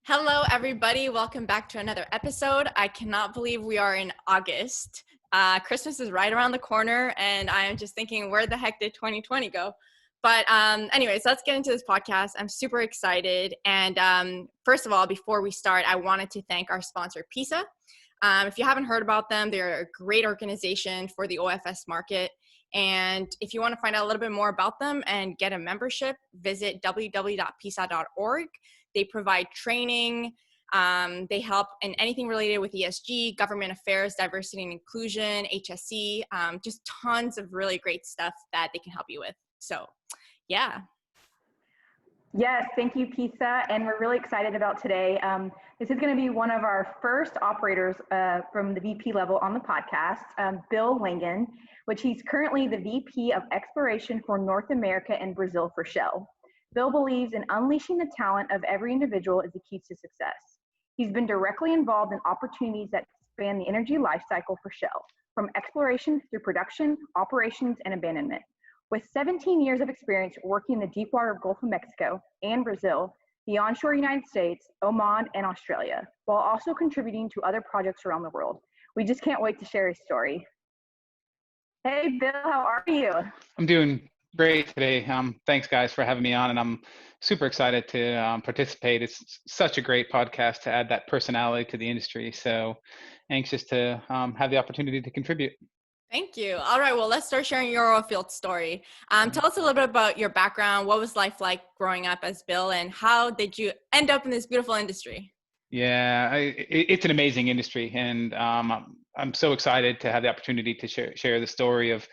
Hello, everybody. Welcome back to another episode. I cannot believe we are in August. Christmas is right around the corner, and I am just thinking, where the heck did 2020 go? But anyways, let's get into this podcast. I'm super excited. And first of all, before we start, I wanted to thank our sponsor, PISA. If you haven't heard about them, they're a great organization for the OFS market. And if you want to find out a little bit more about them and get a membership, visit www.pisa.org. They provide training. They help in anything related with ESG, government affairs, diversity and inclusion, HSE, just tons of really great stuff that they can help you with. So, yeah. Yes, thank you, PISA, and we're really excited about today. This is going to be one of our first operators from the VP level on the podcast, Bill Langin, which he's currently the VP of Exploration for North America and Brazil for Shell. Bill believes in unleashing the talent of every individual is the key to success. He's been directly involved in opportunities that span the energy life cycle for Shell, from exploration through production, operations, and abandonment. With 17 years of experience working in the deepwater Gulf of Mexico and Brazil, the onshore United States, Oman, and Australia, while also contributing to other projects around the world. We just can't wait to share his story. Hey, Bill, how are you? I'm doing great today. Thanks, guys, for having me on, and I'm super excited to participate. It's such a great podcast to add that personality to the industry. So anxious to have the opportunity to contribute. Thank you. All right, well, let's start sharing your oil field story. Tell us a little bit about your background. What was life like growing up as Bill, and how did you end up in this beautiful industry? Yeah, it's an amazing industry, and I'm so excited to have the opportunity to share the story of.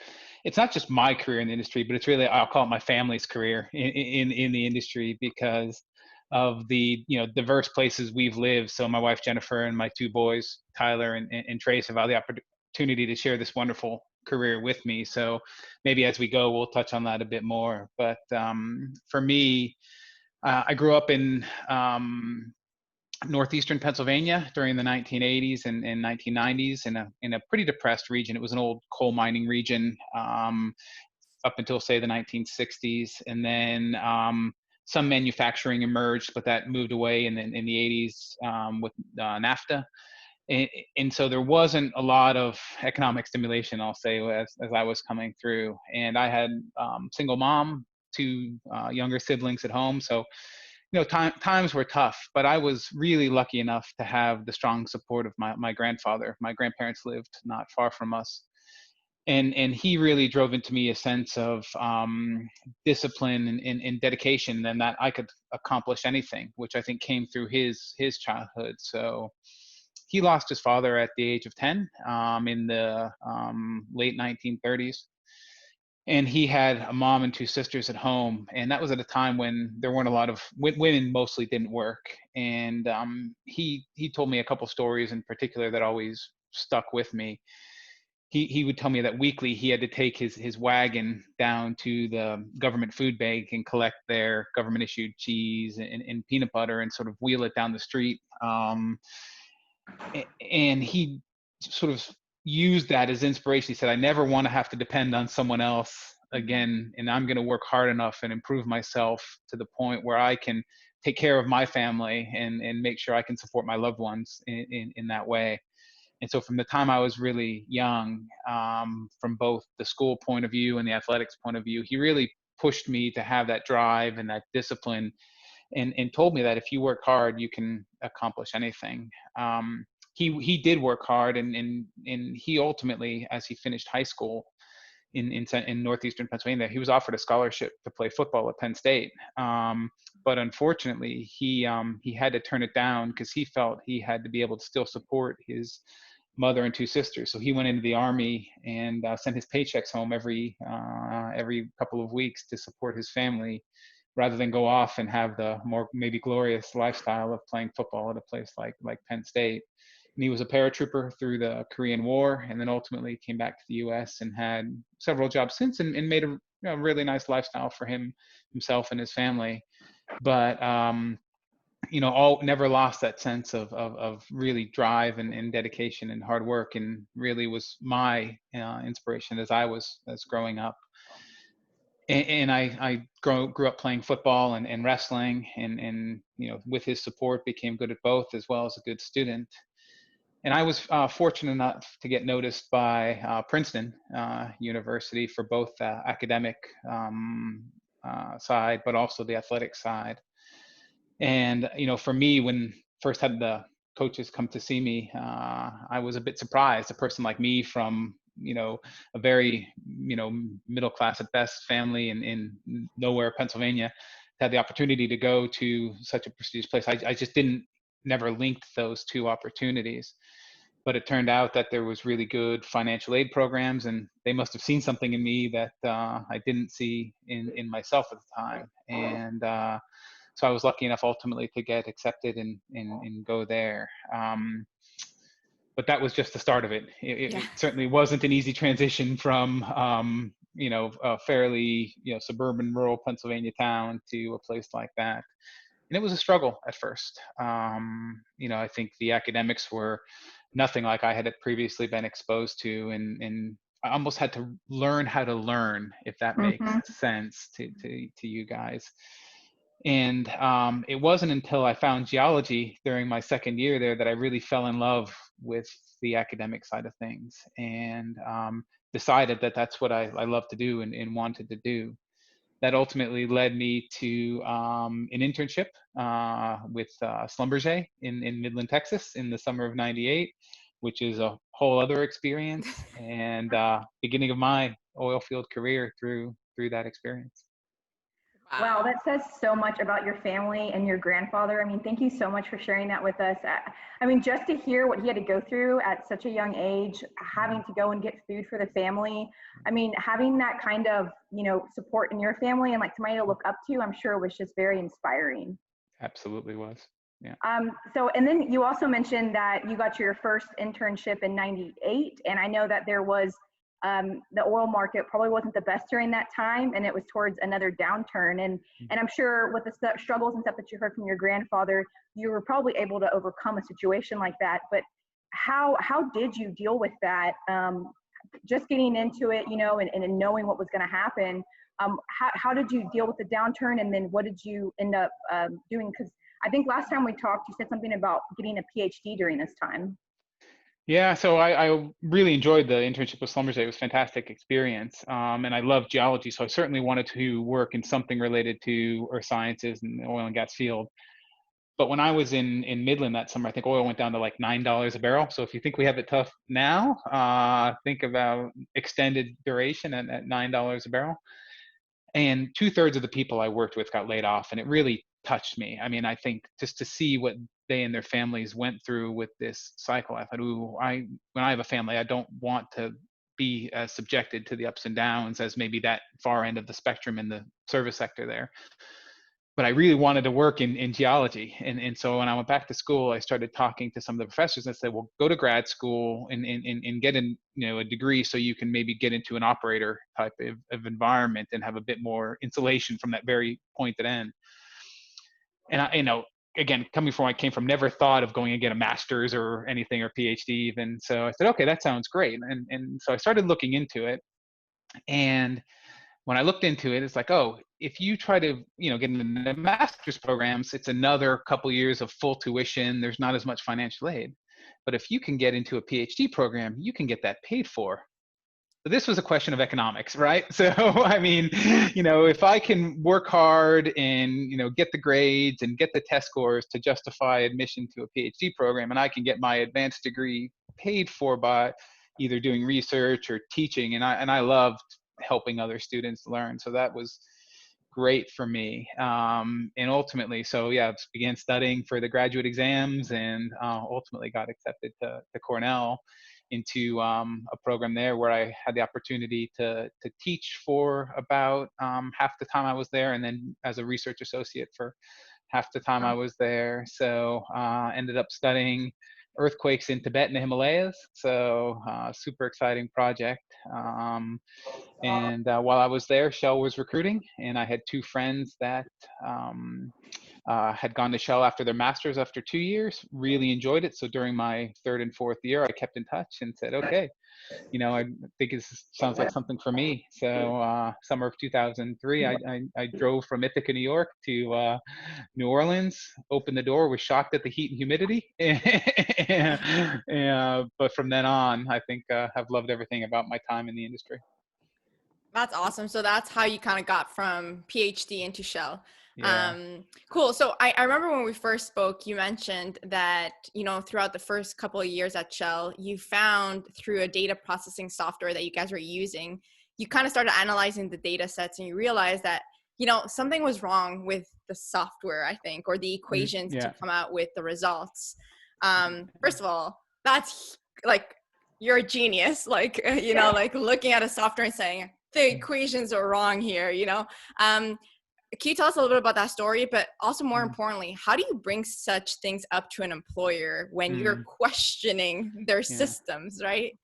It's not just my career in the industry, but it's really, I'll call it my family's career in the industry, because of the diverse places we've lived. So my wife Jennifer and my two boys Tyler and Trace have had the opportunity to share this wonderful career with me. So maybe as we go, we'll touch on that a bit more. But for me, I grew up in northeastern Pennsylvania during the 1980s and 1990s in a pretty depressed region. It was an old coal mining region up until, say, the 1960s, and then some manufacturing emerged, but that moved away in the 80s with NAFTA. And so there wasn't a lot of economic stimulation, I'll say, as I was coming through. And I had single mom, two younger siblings at home. So times were tough, but I was really lucky enough to have the strong support of my grandfather. My grandparents lived not far from us. And he really drove into me a sense of discipline and dedication, and that I could accomplish anything, which I think came through his childhood. So he lost his father at the age of 10 in the late 1930s. And he had a mom and two sisters at home, and that was at a time when there weren't a lot of women, mostly didn't work. And he told me a couple stories in particular that always stuck with me. He would tell me that weekly he had to take his wagon down to the government food bank and collect their government issued cheese and peanut butter and sort of wheel it down the street. And he sort of used that as inspiration. He said, I never want to have to depend on someone else again, and I'm going to work hard enough and improve myself to the point where I can take care of my family and make sure I can support my loved ones in that way. And so from the time I was really young, from both the school point of view and the athletics point of view, he really pushed me to have that drive and that discipline, and told me that if you work hard, you can accomplish anything. He did work hard, and he ultimately, as he finished high school in northeastern Pennsylvania, he was offered a scholarship to play football at Penn State. But unfortunately, he had to turn it down because he felt he had to be able to still support his mother and two sisters. So he went into the Army and sent his paychecks home every couple of weeks to support his family, rather than go off and have the more maybe glorious lifestyle of playing football at a place like Penn State. And he was a paratrooper through the Korean War, and then ultimately came back to the U.S. and had several jobs since, and made a really nice lifestyle for himself and his family. But never lost that sense of really drive and dedication and hard work, and really was my inspiration as growing up. And I grew up playing football and wrestling, and with his support became good at both as well as a good student. And I was fortunate enough to get noticed by Princeton University for both academic side, but also the athletic side. And for me, when first had the coaches come to see me, I was a bit surprised. A person like me from a very middle class at best family in nowhere, Pennsylvania, had the opportunity to go to such a prestigious place. I just didn't never linked those two opportunities. But it turned out that there was really good financial aid programs, and they must have seen something in me that I didn't see in myself at the time. And so I was lucky enough ultimately to get accepted and go there. But that was just the start of it. It certainly wasn't an easy transition from a fairly suburban rural Pennsylvania town to a place like that. And it was a struggle at first. I think the academics were nothing like I had previously been exposed to, and I almost had to learn how to learn, if that makes sense to you guys. And it wasn't until I found geology during my second year there that I really fell in love with the academic side of things, and decided that that's what I love to do and wanted to do. That ultimately led me to an internship with Schlumberger in Midland, Texas in the summer of '98, which is a whole other experience, and beginning of my oil field career through that experience. Wow, that says so much about your family and your grandfather. I mean, thank you so much for sharing that with us. I mean, just to hear what he had to go through at such a young age, having to go and get food for the family. I mean, having that kind of, support in your family and like somebody to look up to, I'm sure was just very inspiring. Absolutely was. Yeah. So, and then you also mentioned that you got your first internship in '98, and I know that there was the oil market probably wasn't the best during that time, and it was towards another downturn. And I'm sure with the struggles and stuff that you heard from your grandfather, you were probably able to overcome a situation like that. But how did you deal with that? Just getting into it, and knowing what was going to happen. How did you deal with the downturn, and then what did you end up doing? Because I think last time we talked, you said something about getting a PhD during this time. Yeah, so I really enjoyed the internship with Schlumberger. It was a fantastic experience, and I love geology, so I certainly wanted to work in something related to earth sciences and the oil and gas field. But when I was in Midland that summer, I think oil went down to like $9 a barrel. So if you think we have it tough now, think about extended duration at $9 a barrel. And 2/3 of the people I worked with got laid off, and it really touched me. I mean, I think just to see what they and their families went through with this cycle, I thought, ooh, when I have a family, I don't want to be as subjected to the ups and downs as maybe that far end of the spectrum in the service sector there. But I really wanted to work in geology. And so when I went back to school, I started talking to some of the professors and said, well, go to grad school and get a degree so you can maybe get into an operator type of environment and have a bit more insulation from that very pointed end. And again, coming from where I came from, never thought of going and get a master's or anything or PhD even. So I said, okay, that sounds great. And so I started looking into it. And when I looked into it, it's like, oh, if you try to, get into the master's programs, it's another couple years of full tuition. There's not as much financial aid. But if you can get into a PhD program, you can get that paid for. But this was a question of economics, right? So, I mean, if I can work hard and, get the grades and get the test scores to justify admission to a PhD program, and I can get my advanced degree paid for by either doing research or teaching, and I loved helping other students learn. So that was great for me. And ultimately, so yeah, began studying for the graduate exams and ultimately got accepted to Cornell into a program there where I had the opportunity to teach for about half the time I was there, and then as a research associate for half the time I was there. So ended up studying earthquakes in Tibet and the Himalayas. So super exciting project. And while I was there, Shell was recruiting, and I had two friends that had gone to Shell after their master's after 2 years, really enjoyed it. So during my third and fourth year, I kept in touch and said, okay, I think it sounds like something for me. So summer of 2003, I drove from Ithaca, New York to New Orleans, opened the door, was shocked at the heat and humidity. But from then on, I think have loved everything about my time in the industry. That's awesome. So that's how you kind of got from PhD into Shell. Yeah. Cool. So I remember when we first spoke, you mentioned that, throughout the first couple of years at Shell, you found through a data processing software that you guys were using, you kind of started analyzing the data sets and you realized that, something was wrong with the software, I think, or the equations to come out with the results. First of all, that's like, you're a genius, like, like looking at a software and saying, the equations are wrong here, Can you tell us a little bit about that story? But also more importantly, how do you bring such things up to an employer when you're questioning their systems, right?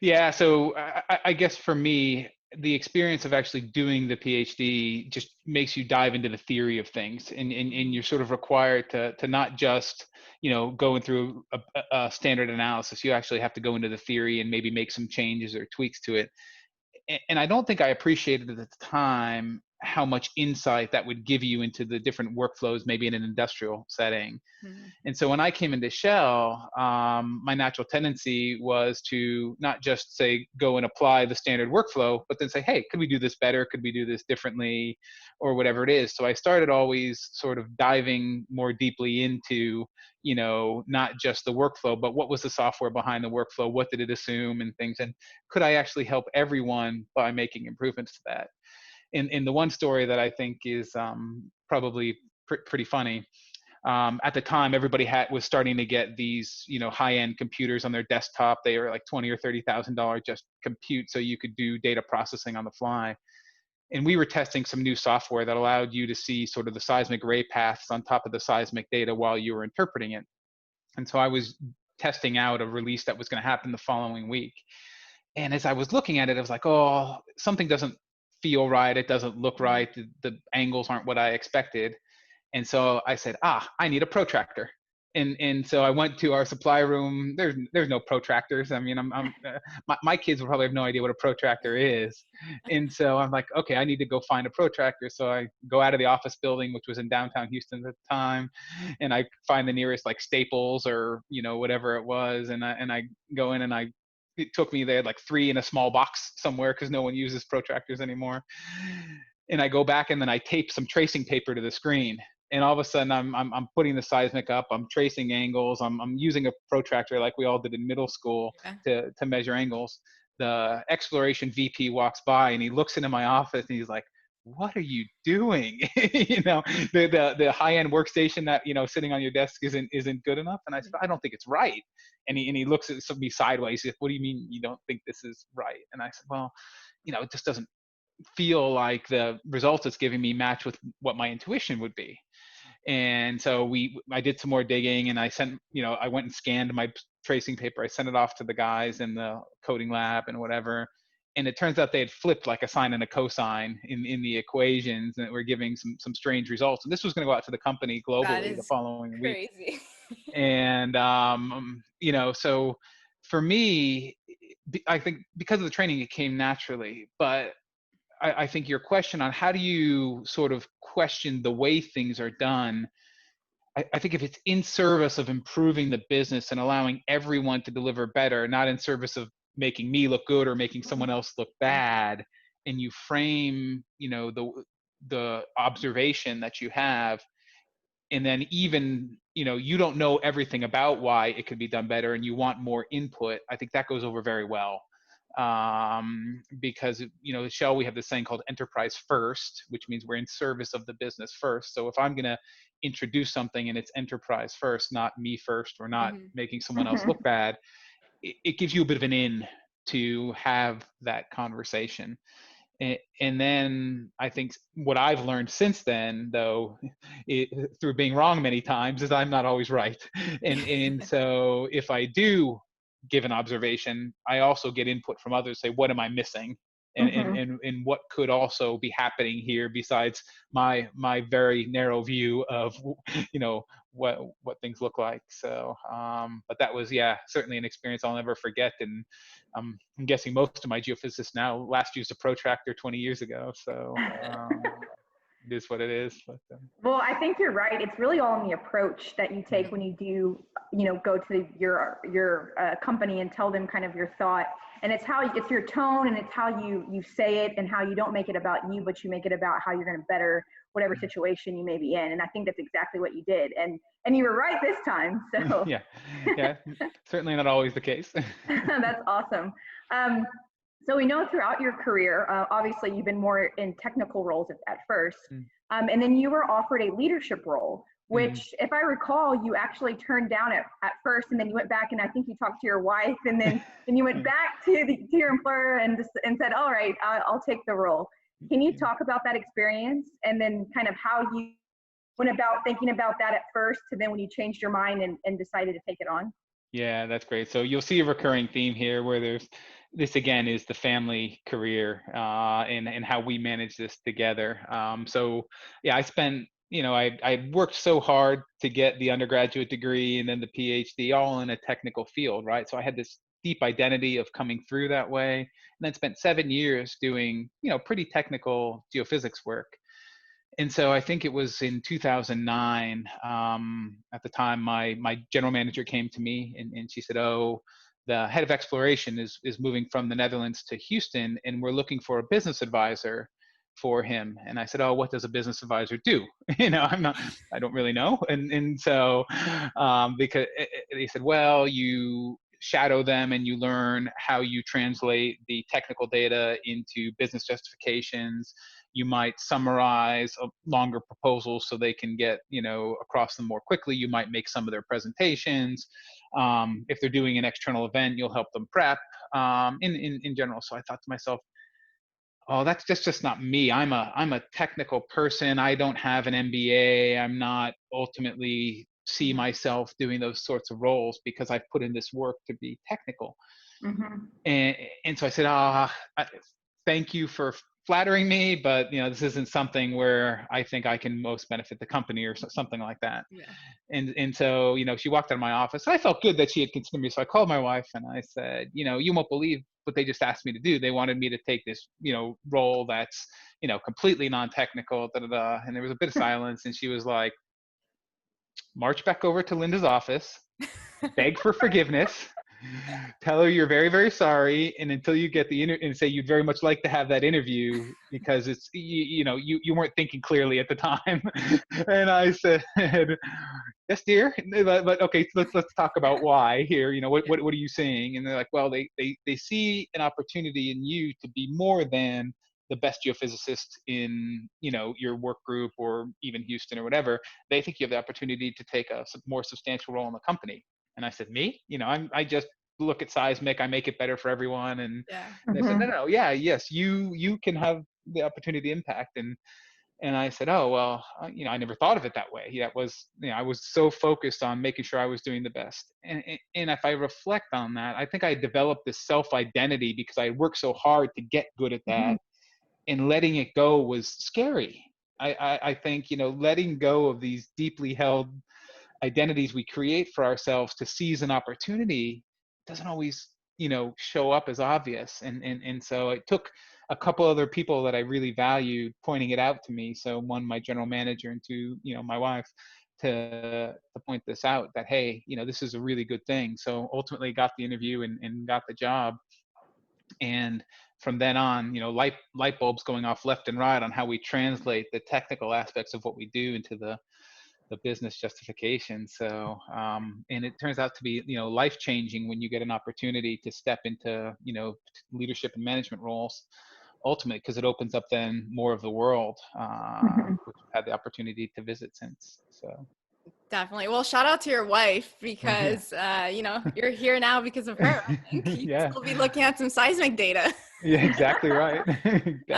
Yeah. So I guess for me, the experience of actually doing the PhD just makes you dive into the theory of things, and you're sort of required to not just going through a standard analysis. You actually have to go into the theory and maybe make some changes or tweaks to it. And I don't think I appreciated at the time how much insight that would give you into the different workflows, maybe in an industrial setting. Mm-hmm. And so when I came into Shell, my natural tendency was to not just say, go and apply the standard workflow, but then say, hey, could we do this better? Could we do this differently? Or whatever it is. So I started always sort of diving more deeply into, not just the workflow, but what was the software behind the workflow? What did it assume and things? And could I actually help everyone by making improvements to that? In the one story that I think is probably pretty funny, at the time everybody was starting to get these high-end computers on their desktop. They were like $20,000 or $30,000 just compute, so you could do data processing on the fly. And we were testing some new software that allowed you to see sort of the seismic ray paths on top of the seismic data while you were interpreting it. And so I was testing out a release that was going to happen the following week. And as I was looking at it, I was like, oh, something doesn't feel right. It doesn't look right. The angles aren't what I expected. And so I said, I need a protractor. And so I went to our supply room. There's no protractors. I mean, my kids will probably have no idea what a protractor is. And so I'm like, okay, I need to go find a protractor. So I go out of the office building, which was in downtown Houston at the time, and I find the nearest like Staples or whatever it was, and I go in and it took me, they had like 3 in a small box somewhere because no one uses protractors anymore. And I go back and then I tape some tracing paper to the screen. And all of a sudden I'm putting the seismic up, I'm tracing angles, I'm using a protractor like we all did in middle school to measure angles. The exploration VP walks by and he looks into my office and he's like, what are you doing? The high-end workstation that sitting on your desk isn't good enough. And I said, I don't think it's right. And he looks at me sideways. He said, what do you mean you don't think this is right? And I said, well, it just doesn't feel like the results it's giving me match with what my intuition would be. And so I did some more digging, and I went and scanned my tracing paper. I sent it off to the guys in the coding lab and whatever. And it turns out they had flipped like a sine and a cosine in the equations, and were giving some strange results. And this was going to go out to the company globally the following week. And, so for me, I think because of the training, it came naturally. But I think your question on how do you sort of question the way things are done, I think if it's in service of improving the business and allowing everyone to deliver better, not in service of making me look good or making someone else look bad, and you frame, the observation that you have, and then even, you don't know everything about why it could be done better and you want more input, I think that goes over very well. Because at Shell we have this saying called enterprise first, which means we're in service of the business first. So if I'm going to introduce something and it's enterprise first, not me first, or not making someone else look bad, it gives you a bit of an in to have that conversation. And then I think what I've learned since then, though, through being wrong many times, is I'm not always right. And so if I do give an observation, I also get input from others, say, what am I missing? and what could also be happening here besides my very narrow view of, what things look like. So, but that was, certainly an experience I'll never forget. And I'm guessing most of my geophysicists now last used a protractor 20 years ago. So, it is what it is. But, well, I think you're right. It's really all in the approach that you take when you do, go to your company and tell them kind of your thought. And it's your tone, and it's how you say it, and how you don't make it about you, but you make it about how you're going to better whatever situation you may be in. And I think that's exactly what you did. And you were right this time. So yeah, certainly not always the case. That's awesome. So we know throughout your career, obviously you've been more in technical roles at first, and then you were offered a leadership role, which, if I recall, you actually turned down at first, and then you went back, and I think you talked to your wife, and then you went back to your employer and said, all right, I'll take the role. Can you talk about that experience, and then kind of how you went about thinking about that at first, to then when you changed your mind and decided to take it on? Yeah, that's great. So you'll see a recurring theme here where this again is the family career, and how we manage this together. So yeah, I spent, I worked so hard to get the undergraduate degree and then the PhD all in a technical field, right? So I had this deep identity of coming through that way, and then spent 7 years doing, pretty technical geophysics work. And so I think it was in 2009, at the time, my general manager came to me and she said, oh, the head of exploration is moving from the Netherlands to Houston, and we're looking for a business advisor for him. And I said, oh, what does a business advisor do? I don't really know. And so, because they said, well, you shadow them and you learn how you translate the technical data into business justifications. You might summarize a longer proposals so they can get, across them more quickly. You might make some of their presentations. If they're doing an external event, you'll help them prep, in general. So I thought to myself, oh, that's just not me. I'm a technical person. I don't have an MBA. I'm not ultimately see myself doing those sorts of roles because I've put in this work to be technical. And so I said, thank you for flattering me, but this isn't something where I think I can most benefit the company or something like that. Yeah. And so, she walked out of my office. I felt good that she had considered me. So I called my wife and I said, you won't believe what they just asked me to do. They wanted me to take this, role that's, completely non-technical, And there was a bit of silence, and she was like, march back over to Linda's office, beg for forgiveness, tell her you're very, very sorry, and until you get the interview, and say you'd very much like to have that interview because it's, you weren't thinking clearly at the time. And I said, yes, dear, but okay, let's talk about why here. What are you saying? And they're like, well, they see an opportunity in you to be more than the best geophysicist in, your work group or even Houston or whatever. They think you have the opportunity to take a more substantial role in the company. And I said, me? I just look at seismic, I make it better for everyone. And they said, no, yes, you can have the opportunity to impact. And I said, oh, well, I never thought of it that way. That was, I was so focused on making sure I was doing the best. And if I reflect on that, I think I developed this self-identity because I worked so hard to get good at that. And letting it go was scary. I think, letting go of these deeply held identities we create for ourselves to seize an opportunity doesn't always, show up as obvious. And so it took a couple other people that I really valued pointing it out to me. So one, my general manager, and two, my wife, to point this out that, hey, this is a really good thing. So ultimately got the interview and got the job. And from then on, light bulbs going off left and right on how we translate the technical aspects of what we do into the business justification. So, and it turns out to be, life-changing when you get an opportunity to step into, leadership and management roles, ultimately, because it opens up then more of the world, which I've had the opportunity to visit since. So. Definitely. Well, shout out to your wife because, you're here now because of her. I think you'd still be looking at some seismic data. Yeah, exactly right. But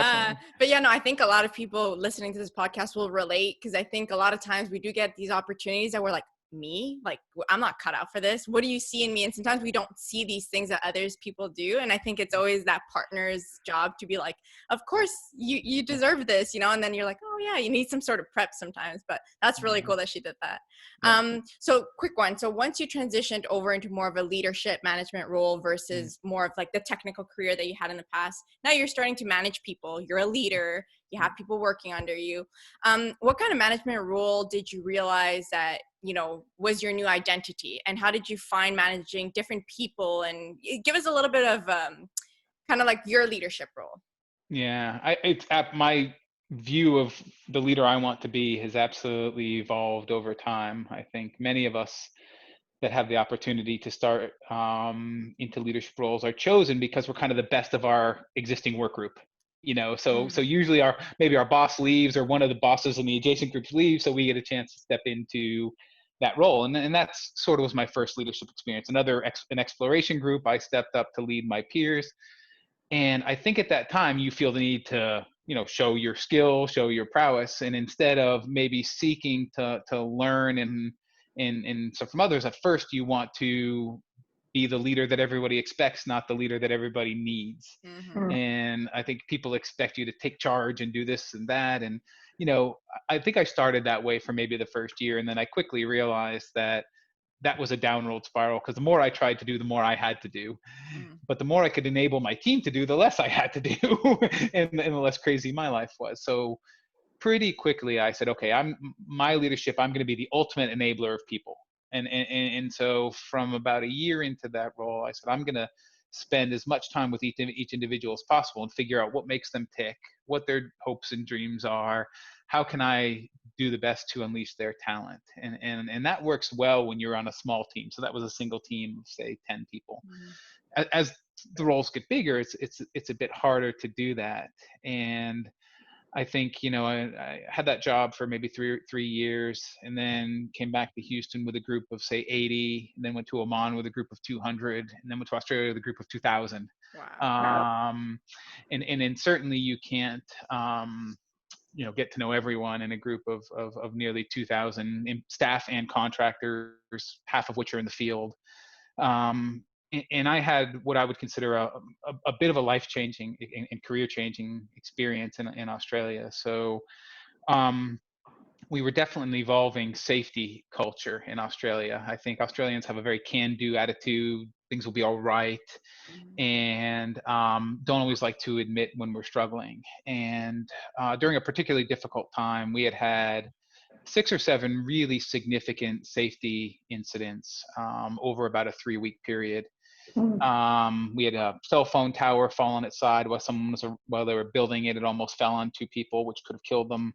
I think a lot of people listening to this podcast will relate because I think a lot of times we do get these opportunities that we're like, me? Like, I'm not cut out for this. What do you see in me? And sometimes we don't see these things that others people do. And I think it's always that partner's job to be like, of course you deserve this, you know? And then you're like, oh yeah, you need some sort of prep sometimes, but that's really cool that she did that. Yeah. So quick one. So once you transitioned over into more of a leadership management role versus more of like the technical career that you had in the past, now you're starting to manage people. You're a leader. You have people working under you. What kind of management role did you realize that, you know, was your new identity? And how did you find managing different people? And give us a little bit of kind of like your leadership role. Yeah, it's my view of the leader I want to be has absolutely evolved over time. I think many of us that have the opportunity to start into leadership roles are chosen because we're kind of the best of our existing work group. You know, so usually maybe our boss leaves or one of the bosses in the adjacent groups leaves, so we get a chance to step into that role. And that's sort of was my first leadership experience. An exploration group, I stepped up to lead my peers. And I think at that time you feel the need to, you know, show your skill, show your prowess. And instead of maybe seeking to learn and so from others, at first you want to be the leader that everybody expects, not the leader that everybody needs. And I think people expect you to take charge and do this and that. And, you know, I think I started that way for maybe the first year. And then I quickly realized that that was a downward spiral, because the more I tried to do, the more I had to do. But the more I could enable my team to do, the less I had to do, and the less crazy my life was. So pretty quickly I said, okay, my leadership, I'm going to be the ultimate enabler of people. And so from about a year into that role, I said, I'm going to spend as much time with each individual as possible and figure out what makes them tick, what their hopes and dreams are, how can I do the best to unleash their talent. And that works well when you're on a small team. So that was a single team of, say, 10 people. As the roles get bigger, it's a bit harder to do that. And I think, you know, I had that job for maybe three years, and then came back to Houston with a group of, say, 80, and then went to Oman with a group of 200, and then went to Australia with a group of 2,000. Wow. And certainly you can't, you know, get to know everyone in a group of nearly 2,000 staff and contractors, half of which are in the field. And I had what I would consider a bit of a life-changing and career-changing experience in Australia. So we were definitely evolving safety culture in Australia. I think Australians have a very can-do attitude. Things will be all right, and don't always like to admit when we're struggling. And during a particularly difficult time, we had 6 or 7 really significant safety incidents over about a 3-week period. We had a cell phone tower fall on its side while they were building it. It almost fell on 2 people, which could have killed them.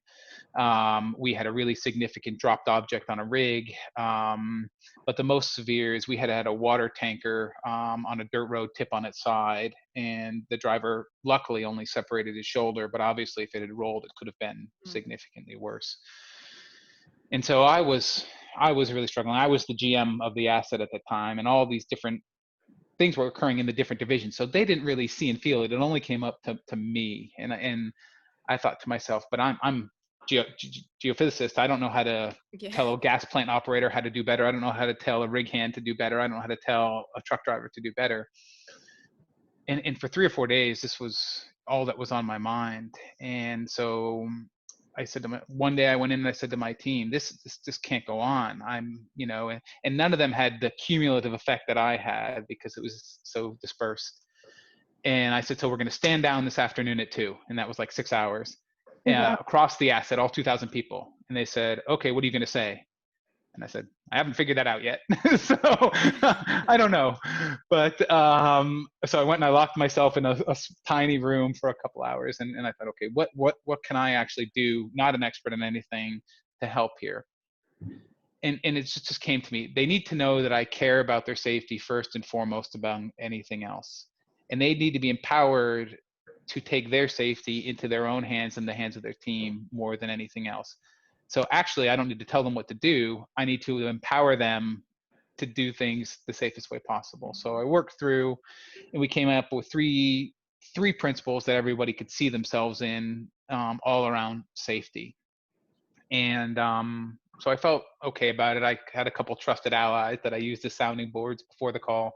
We had a really significant dropped object on a rig. But the most severe is we had a water tanker on a dirt road tip on its side, and the driver luckily only separated his shoulder, but obviously if it had rolled, it could have been significantly worse. And so I was really struggling. I was the GM of the asset at the time, and all these different things were occurring in the different divisions. So they didn't really see and feel it. It only came up to me. And I thought to myself, but I'm geophysicist. I don't know how to tell a gas plant operator how to do better. I don't know how to tell a rig hand to do better. I don't know how to tell a truck driver to do better. And for 3 or 4 days, this was all that was on my mind. And so I said one day I went in and I said to my team, this can't go on. You know, and none of them had the cumulative effect that I had because it was so dispersed. And I said, so we're going to stand down this afternoon at 2. And that was like 6 hours across the asset, all 2,000 people. And they said, okay, what are you going to say? And I said, I haven't figured that out yet. So I don't know. But so I went and I locked myself in a tiny room for a couple hours. And I thought, okay, what can I actually do? Not an expert in anything, to help here. And it just came to me. They need to know that I care about their safety first and foremost about anything else. And they need to be empowered to take their safety into their own hands and the hands of their team more than anything else. So actually, I don't need to tell them what to do. I need to empower them to do things the safest way possible. So I worked through, and we came up with three principles that everybody could see themselves in, all around safety. And So I felt okay about it. I had a couple trusted allies that I used as sounding boards before the call.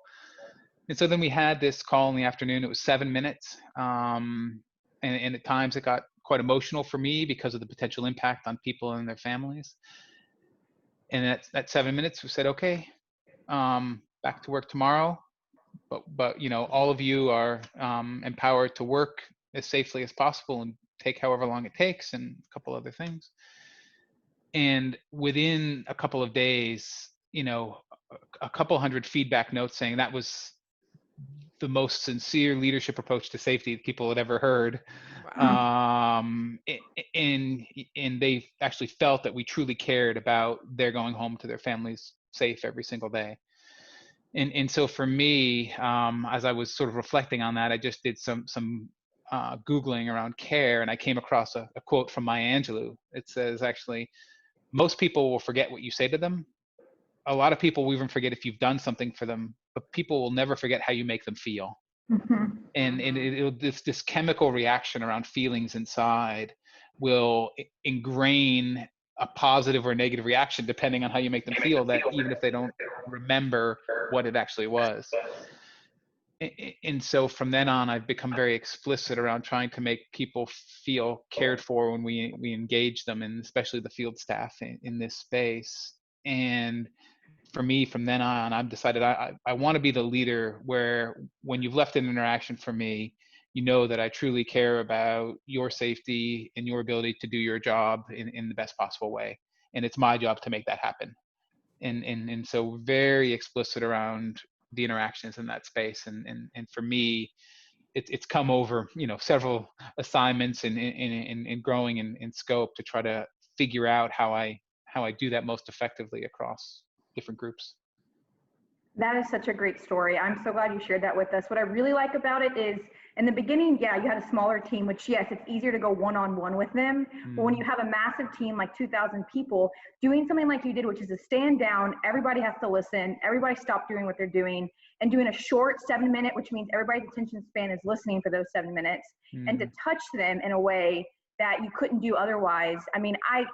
And so then we had this call in the afternoon. It was 7 minutes. And at times it got quite emotional for me because of the potential impact on people and their families. And at that 7 minutes, we said, okay, back to work tomorrow. But all of you are empowered to work as safely as possible and take however long it takes, and a couple other things. And within a couple of days, a couple hundred feedback notes saying that was the most sincere leadership approach to safety people had ever heard. Wow. And they actually felt that we truly cared about their going home to their families safe every single day. And so for me, as I was sort of reflecting on that, I just did some Googling around care, and I came across a quote from Maya Angelou. It says, actually, most people will forget what you say to them. A lot of people will even forget if you've done something for them, but people will never forget how you make them feel. Mm-hmm. And this chemical reaction around feelings inside will ingrain a positive or negative reaction depending on how you make them feel, that even if they don't remember what it actually was. And so from then on, I've become very explicit around trying to make people feel cared for when we engage them, and especially the field staff in this space. And for me, from then on, I've decided I want to be the leader where when you've left an interaction for me, you know that I truly care about your safety and your ability to do your job in the best possible way. And it's my job to make that happen. And so very explicit around the interactions in that space. And for me, it's come over, several assignments and growing in scope to try to figure out how I do that most effectively across different groups. That is such a great story. I'm so glad you shared that with us. What I really like about it is, in the beginning, yeah, you had a smaller team, which, yes, it's easier to go one-on-one with them. But when you have a massive team, like 2,000 people, doing something like you did, which is to stand down, everybody has to listen, everybody stop doing what they're doing, and doing a short 7-minute, which means everybody's attention span is listening for those 7 minutes, and to touch them in a way that you couldn't do otherwise. I mean, I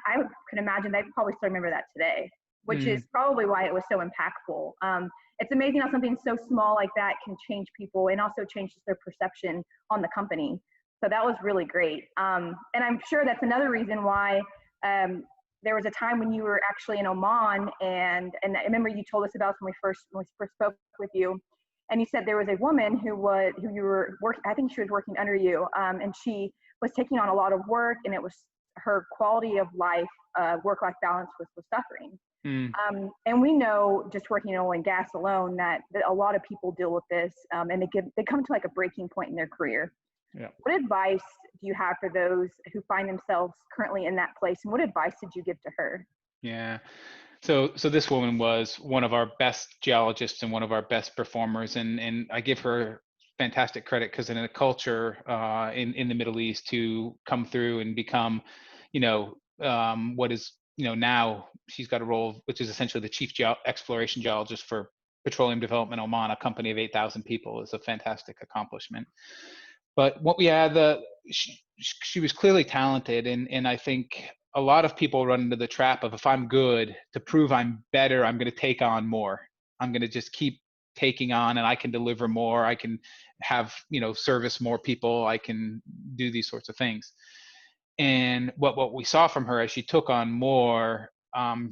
can imagine they probably still remember that today, which is probably why it was so impactful. It's amazing how something so small like that can change people and also changes their perception on the company. So that was really great. And I'm sure that's another reason why there was a time when you were actually in Oman, and I remember you told us about when we first spoke with you, and you said there was a woman who you were working. I think she was working under you, and she was taking on a lot of work, and it was her quality of life, work-life balance was suffering. And we know, just working in oil and gas alone, that a lot of people deal with this, and they come to like a breaking point in their career. Yeah. What advice do you have for those who find themselves currently in that place, and what advice did you give to her? Yeah. So this woman was one of our best geologists and one of our best performers, and I give her fantastic credit, because in a culture in the Middle East, to come through and become, what is, now she's got a role which is essentially the chief exploration geologist for Petroleum Development Oman, a company of 8,000 people, is a fantastic accomplishment. But what we had, she was clearly talented, and I think a lot of people run into the trap of, if I'm good, to prove I'm better, I'm going to take on more. I'm going to just keep taking on, and I can deliver more. I can have, service more people. I can do these sorts of things. And what we saw from her as she took on more,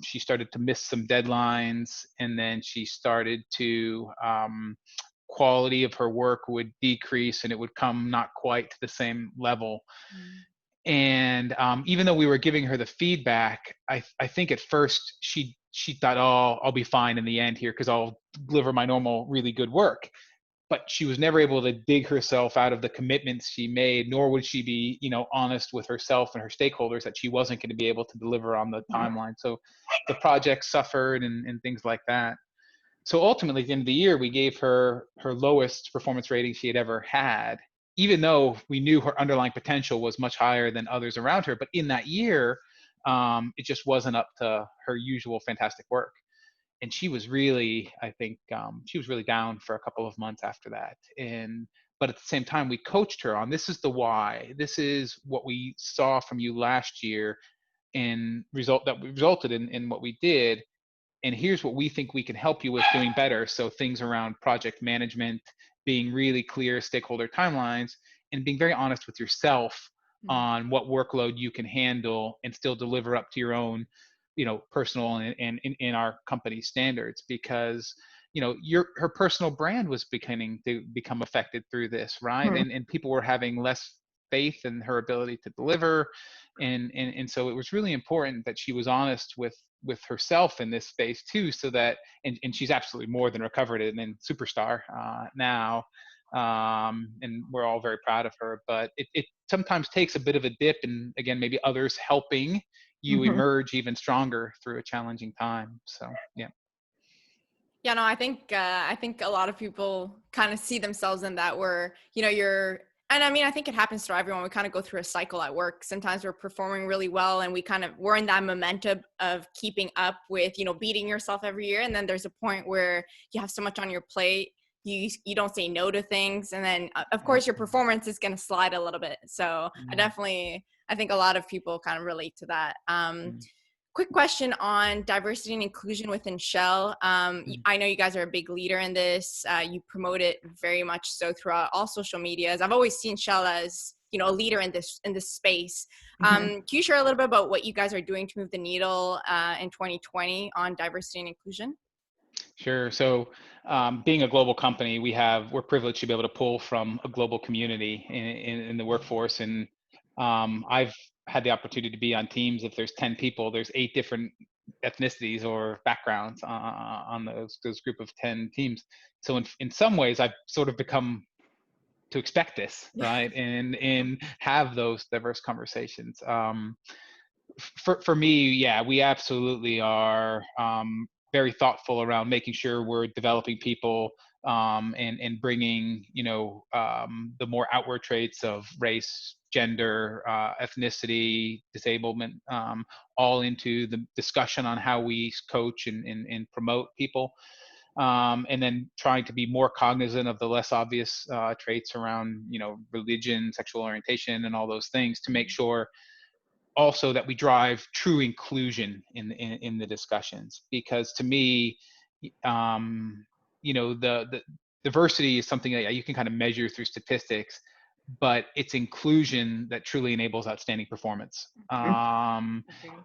she started to miss some deadlines, and then she started to quality of her work would decrease, and it would come not quite to the same level. And even though we were giving her the feedback, I think at first she thought, oh, I'll be fine in the end here, because I'll deliver my normal really good work. But she was never able to dig herself out of the commitments she made, nor would she be, honest with herself and her stakeholders that she wasn't going to be able to deliver on the timeline. So the project suffered and things like that. So ultimately, at the end of the year, we gave her her lowest performance rating she had ever had, even though we knew her underlying potential was much higher than others around her. But in that year, it just wasn't up to her usual fantastic work. And she was really, I think, she was really down for a couple of months after that. But at the same time, we coached her on, this is the why. This is what we saw from you last year. and resulted in what we did. And here's what we think we can help you with doing better. So things around project management, being really clear stakeholder timelines, and being very honest with yourself on what workload you can handle and still deliver up to your own, personal and in our company standards. Because her personal brand was beginning to become affected through this, right? And people were having less faith in her ability to deliver, and so it was really important that she was honest with herself in this space too, so that and she's absolutely more than recovered and superstar now, and we're all very proud of her. But it sometimes takes a bit of a dip, and again, maybe others helping you emerge even stronger through a challenging time. So yeah. Yeah, no, I think a lot of people kind of see themselves in that, where and I mean, I think it happens to everyone. We kind of go through a cycle at work. Sometimes we're performing really well and we're in that momentum of keeping up with, beating yourself every year. And then there's a point where you have so much on your plate, you don't say no to things. And then of course your performance is going to slide a little bit. So I think a lot of people kind of relate to that. Quick question on diversity and inclusion within Shell. I know you guys are a big leader in this. You promote it very much so throughout all social medias. I've always seen Shell as, a leader in this space. Can you share a little bit about what you guys are doing to move the needle in 2020 on diversity and inclusion? Sure. So being a global company, we're privileged to be able to pull from a global community in the workforce. And I've had the opportunity to be on teams. If there's 10 people, there's 8 different ethnicities or backgrounds on those group of 10 teams. So in some ways, I've sort of become to expect this, right? And have those diverse conversations. For me, yeah, we absolutely are very thoughtful around making sure we're developing people and bringing, the more outward traits of race, gender, ethnicity, disablement, all into the discussion on how we coach and promote people. And then trying to be more cognizant of the less obvious traits around, religion, sexual orientation, and all those things, to make sure also that we drive true inclusion in the discussions. Because to me, the diversity is something that you can kind of measure through statistics, but it's inclusion that truly enables outstanding performance.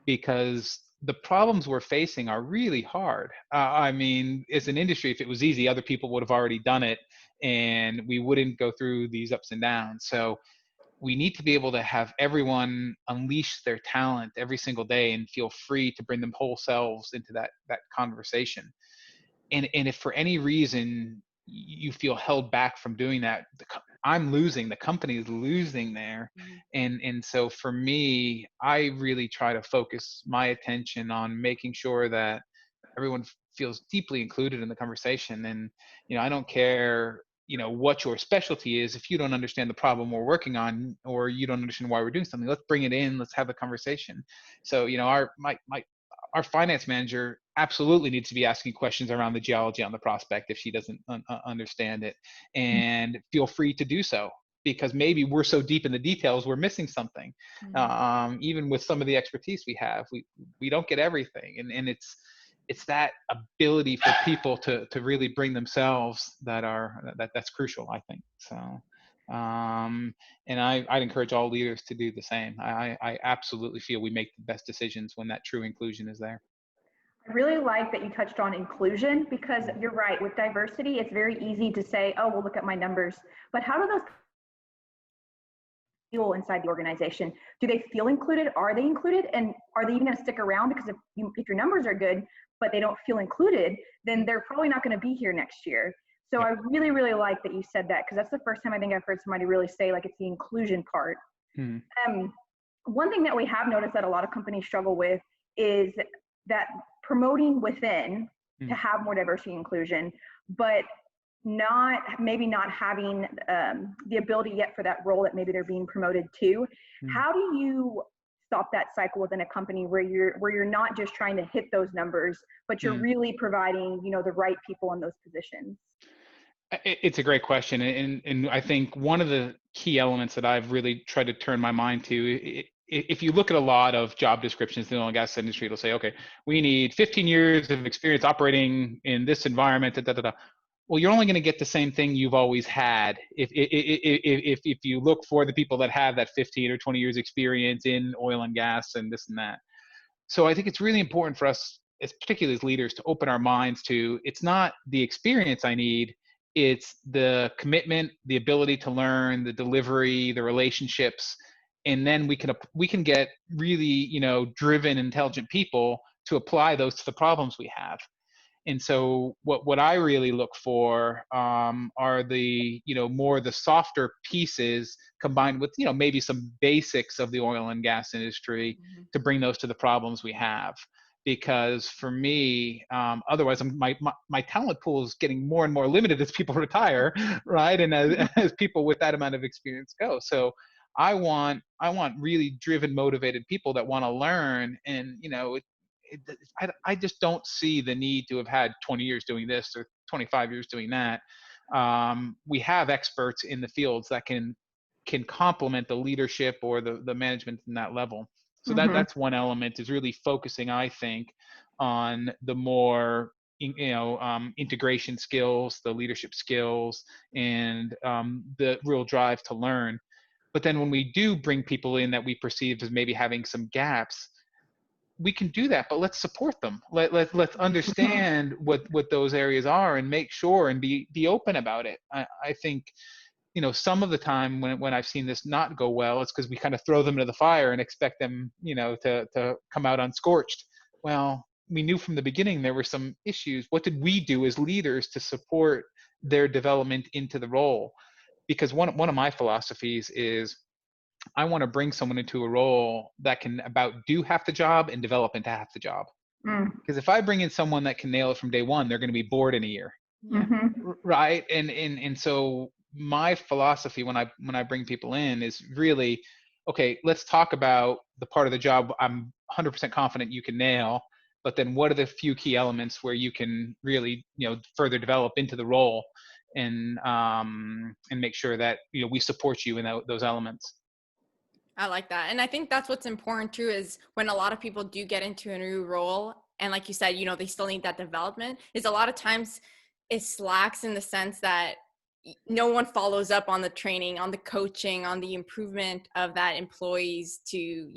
Because the problems we're facing are really hard. I mean, as an industry, if it was easy, other people would have already done it, and we wouldn't go through these ups and downs. So we need to be able to have everyone unleash their talent every single day and feel free to bring them whole selves into that conversation. And if for any reason you feel held back from doing that, I'm losing, the company is losing there. And so for me, I really try to focus my attention on making sure that everyone feels deeply included in the conversation. And, I don't care, what your specialty is. If you don't understand the problem we're working on, or you don't understand why we're doing something, let's bring it in, let's have a conversation. So, our finance manager absolutely needs to be asking questions around the geology on the prospect if she doesn't understand it, and feel free to do so, because maybe we're so deep in the details we're missing something. Even with some of the expertise we have, we don't get everything, and it's that ability for people to really bring themselves that's crucial, I think. So and I'd encourage all leaders to do the same. I absolutely feel we make the best decisions when that true inclusion is there. I really like that you touched on inclusion, because you're right, with diversity, it's very easy to say, oh, well, look at my numbers. But how do those feel inside the organization? Do they feel included? Are they included? And are they even going to stick around? Because if your numbers are good, but they don't feel included, then they're probably not going to be here next year. So I really, really like that you said that, because that's the first time I think I've heard somebody really say, like, it's the inclusion part. One thing that we have noticed that a lot of companies struggle with is that promoting within to have more diversity and inclusion, but maybe not having the ability yet for that role that maybe they're being promoted to. How do you stop that cycle within a company where you're not just trying to hit those numbers, but you're really providing, the right people in those positions? It's a great question. And I think one of the key elements that I've really tried to turn my mind to if you look at a lot of job descriptions in the oil and gas industry, it'll say, okay, we need 15 years of experience operating in this environment. Da, da, da, da. Well, you're only going to get the same thing you've always had if you look for the people that have that 15 or 20 years experience in oil and gas and this and that. So I think it's really important for us, particularly as leaders, to open our minds to, it's not the experience I need, it's the commitment, the ability to learn, the delivery, the relationships, and then we can get really, driven, intelligent people to apply those to the problems we have. And so what I really look for are the, more the softer pieces combined with, maybe some basics of the oil and gas industry to bring those to the problems we have. Because for me, otherwise my talent pool is getting more and more limited as people retire, right? And as people with that amount of experience go. So I want really driven, motivated people that want to learn. And, I just don't see the need to have had 20 years doing this or 25 years doing that. We have experts in the fields that can complement the leadership or the management in that level. So that's one element, is really focusing, I think, on the more integration skills, the leadership skills, and the real drive to learn. But then when we do bring people in that we perceive as maybe having some gaps, we can do that, but let's support them. Let's understand what those areas are and make sure and be open about it. I think, some of the time when I've seen this not go well, it's because we kind of throw them into the fire and expect them, to come out unscorched. Well, we knew from the beginning there were some issues. What did we do as leaders to support their development into the role? Because one of my philosophies is, I want to bring someone into a role that can about do half the job and develop into half the job. Because if I bring in someone that can nail it from day one, they're going to be bored in a year. Right. And so my philosophy when I bring people in is really, okay, let's talk about the part of the job I'm 100% confident you can nail, but then what are the few key elements where you can really, further develop into the role, and make sure that, we support you in those elements. I like that. And I think that's what's important too, is when a lot of people do get into a new role, and like you said, they still need that development, is a lot of times it slacks in the sense that no one follows up on the training, on the coaching, on the improvement of that employees to,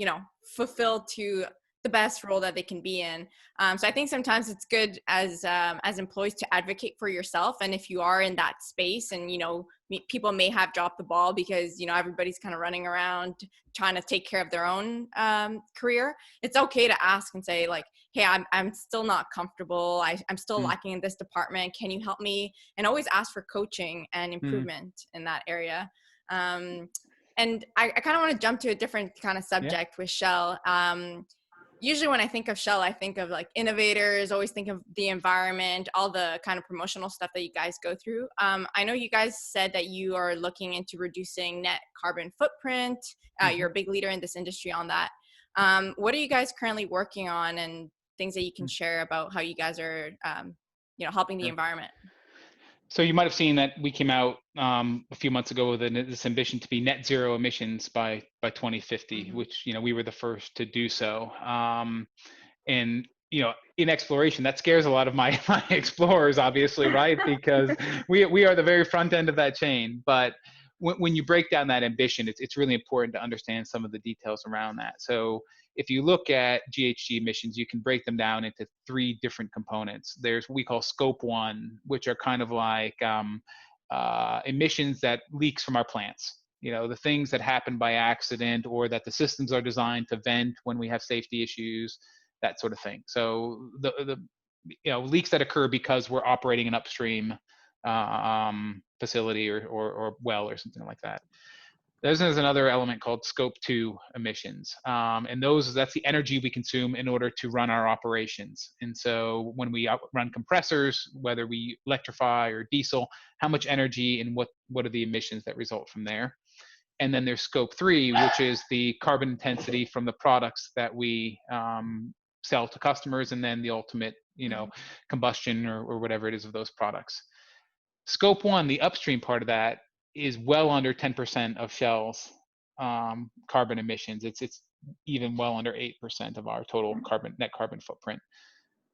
fulfill to the best role that they can be in. So I think sometimes it's good as employees to advocate for yourself. And if you are in that space and, people may have dropped the ball because, everybody's kind of running around trying to take care of their own career, it's okay to ask and say like, hey, I'm still not comfortable. I'm still lacking in this department. Can you help me? And always ask for coaching and improvement in that area. And I kind of want to jump to a different kind of subject with Shell. Usually when I think of Shell, I think of like innovators, always think of the environment, all the kind of promotional stuff that you guys go through. I know you guys said that you are looking into reducing net carbon footprint. You're a big leader in this industry on that. What are you guys currently working on, and things that you can share about how you guys are, helping the environment? So you might have seen that we came out a few months ago with this ambition to be net zero emissions by 2050, which, we were the first to do so. And, in exploration, that scares a lot of my explorers, obviously, right? Because we are the very front end of that chain. But when you break down that ambition, it's really important to understand some of the details around that. So if you look at GHG emissions, you can break them down into three different components. There's what we call scope 1, which are kind of like emissions that leaks from our plants. The things that happen by accident, or that the systems are designed to vent when we have safety issues, that sort of thing. So the leaks that occur because we're operating an upstream facility or well or something like that. There's another element called scope 2 emissions. And that's the energy we consume in order to run our operations. And so when we run compressors, whether we electrify or diesel, how much energy and what are the emissions that result from there? And then there's scope 3, which is the carbon intensity from the products that we sell to customers, and then the ultimate, combustion or whatever it is of those products. Scope 1, the upstream part of that, is well under 10% of Shell's carbon emissions. It's even well under 8% of our total net carbon footprint.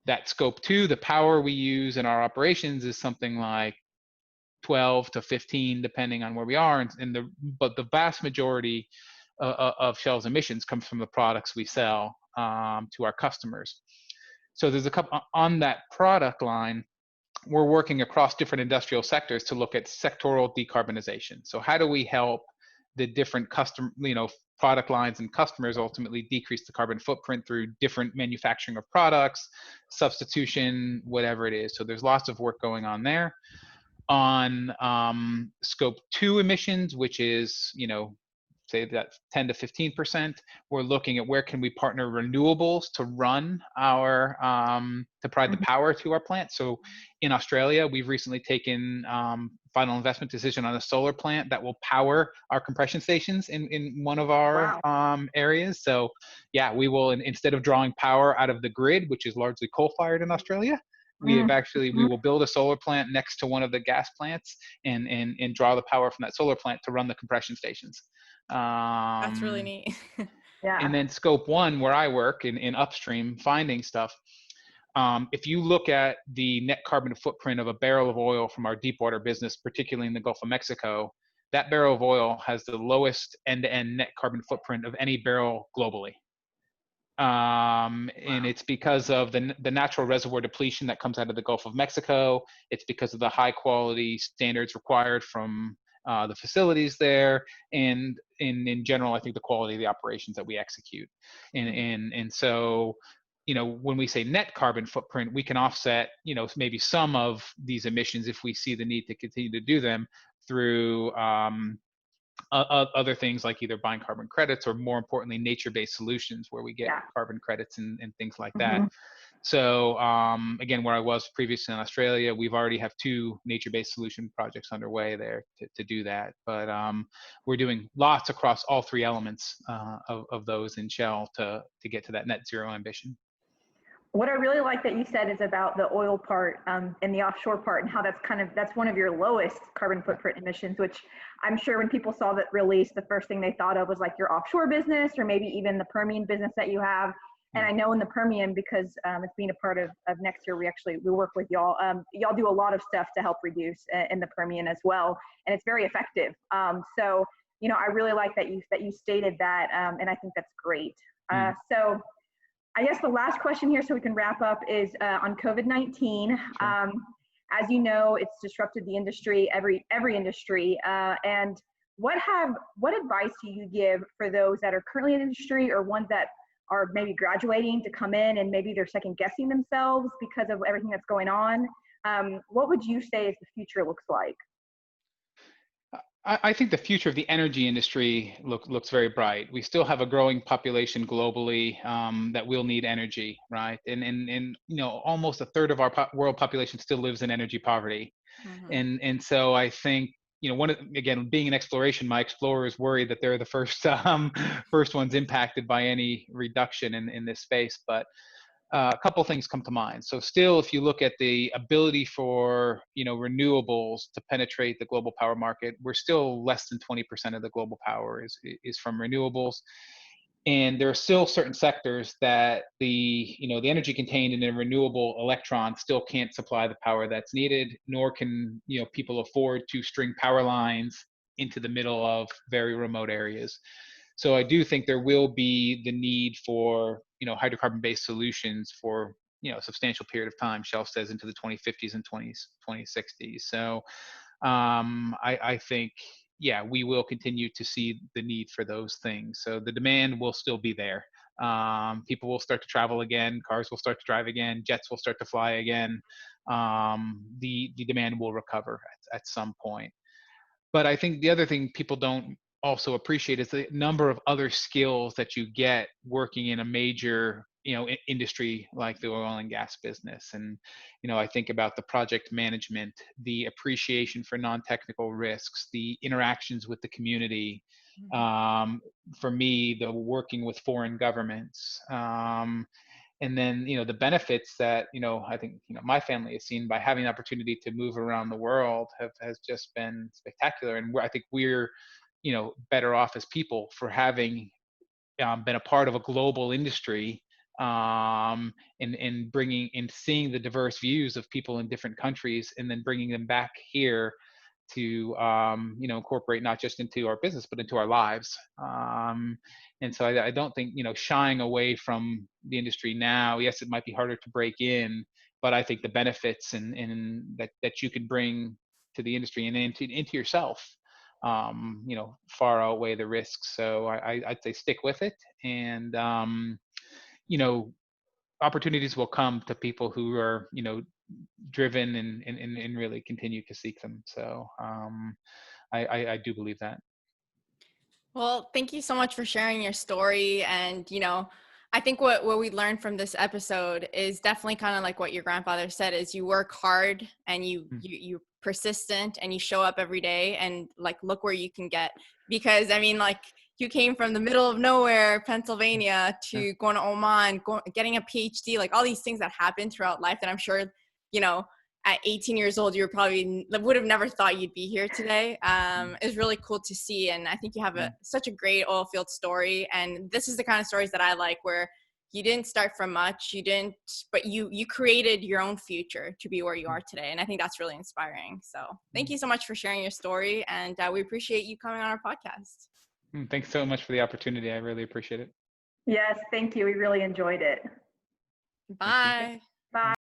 That scope 2, the power we use in our operations, is something like 12 to 15, depending on where we are. But the vast majority of Shell's emissions comes from the products we sell to our customers. So there's a couple on that product line. We're working across different industrial sectors to look at sectoral decarbonization. So how do we help the different product lines and customers ultimately decrease the carbon footprint through different manufacturing of products, substitution, whatever it is. So there's lots of work going on there. On scope 2 emissions, which is, say that 10 to 15%, we're looking at where can we partner renewables to run our, to provide the power to our plant. So in Australia, we've recently taken final investment decision on a solar plant that will power our compression stations in one of our areas. So yeah, we will, instead of drawing power out of the grid, which is largely coal-fired in Australia, we will build a solar plant next to one of the gas plants and draw the power from that solar plant to run the compression stations. That's really neat. Yeah. And then scope 1, where I work in upstream finding stuff, if you look at the net carbon footprint of a barrel of oil from our deep water business, particularly in the Gulf of Mexico, that barrel of oil has the lowest end-to-end net carbon footprint of any barrel globally. And it's because of the natural reservoir depletion that comes out of the Gulf of Mexico. It's because of the high quality standards required from the facilities there, and in general, I think the quality of the operations that we execute. And so, when we say net carbon footprint, we can offset, maybe some of these emissions if we see the need to continue to do them through other things like either buying carbon credits or, more importantly, nature-based solutions where we get carbon credits and things like that. So again, where I was previously in Australia, we've already have 2 nature-based solution projects underway there to do that. But we're doing lots across all 3 elements of those in Shell to get to that net zero ambition. What I really like that you said is about the oil part and the offshore part, and how that's one of your lowest carbon footprint emissions, which I'm sure when people saw that release, the first thing they thought of was like your offshore business, or maybe even the Permian business that you have. And I know in the Permian, because it's being a part of Next Year, we work with y'all. Y'all do a lot of stuff to help reduce in the Permian as well, and it's very effective. So I really like that you stated that, and I think that's great. So I guess the last question here, so we can wrap up, is on COVID-19. Sure. As you know, it's disrupted the industry, every industry. And what advice do you give for those that are currently in industry, or ones that are maybe graduating to come in and maybe they're second guessing themselves because of everything that's going on? What would you say is the future looks like? I think the future of the energy industry looks very bright. We still have a growing population globally that will need energy, right? And almost a third of our world population still lives in energy poverty. And so I think, again, being in exploration, my explorers worry that they're the first ones impacted by any reduction in this space. But a couple things come to mind. So still, if you look at the ability for renewables to penetrate the global power market, we're still less than 20% of the global power is from renewables. And there are still certain sectors that the energy contained in a renewable electron still can't supply the power that's needed, nor can people afford to string power lines into the middle of very remote areas. So I do think there will be the need for hydrocarbon-based solutions for a substantial period of time. Shell says into the 2050s and 2060s. So I think, we will continue to see the need for those things. So the demand will still be there. People will start to travel again. Cars will start to drive again. Jets will start to fly again. The demand will recover at some point. But I think the other thing people don't also appreciate is the number of other skills that you get working in a major industry like the oil and gas business. And I think about the project management, the appreciation for non-technical risks, the interactions with the community, for me, the working with foreign governments, and then the benefits that I think my family has seen by having the opportunity to move around the world has just been spectacular. And I think we're better off as people for having been a part of a global industry, and bringing and seeing the diverse views of people in different countries, and then bringing them back here to incorporate not just into our business but into our lives. And so I don't think shying away from the industry now. Yes, it might be harder to break in, but I think the benefits and that you can bring to the industry and into yourself, far outweigh the risks. So I'd say stick with it, and you know, opportunities will come to people who are driven and really continue to seek them. So I do believe that. Well, thank you so much for sharing your story. And, I think what we learned from this episode is definitely kind of like what your grandfather said, is you work hard and you're persistent and you show up every day and like, look where you can get. Because I mean, like, you came from the middle of nowhere, Pennsylvania, Yeah. to going to Oman, getting a PhD, like all these things that happen throughout life that I'm sure, you know, at 18 years old, you probably would have never thought you'd be here today. It's really cool to see. And I think you have such a great oil field story. And this is the kind of stories that I like, where you didn't start from much, but you created your own future to be where you are today. And I think that's really inspiring. So thank you so much for sharing your story. And we appreciate you coming on our podcast. Thanks so much for the opportunity. I really appreciate it. Yes, thank you. We really enjoyed it. Bye.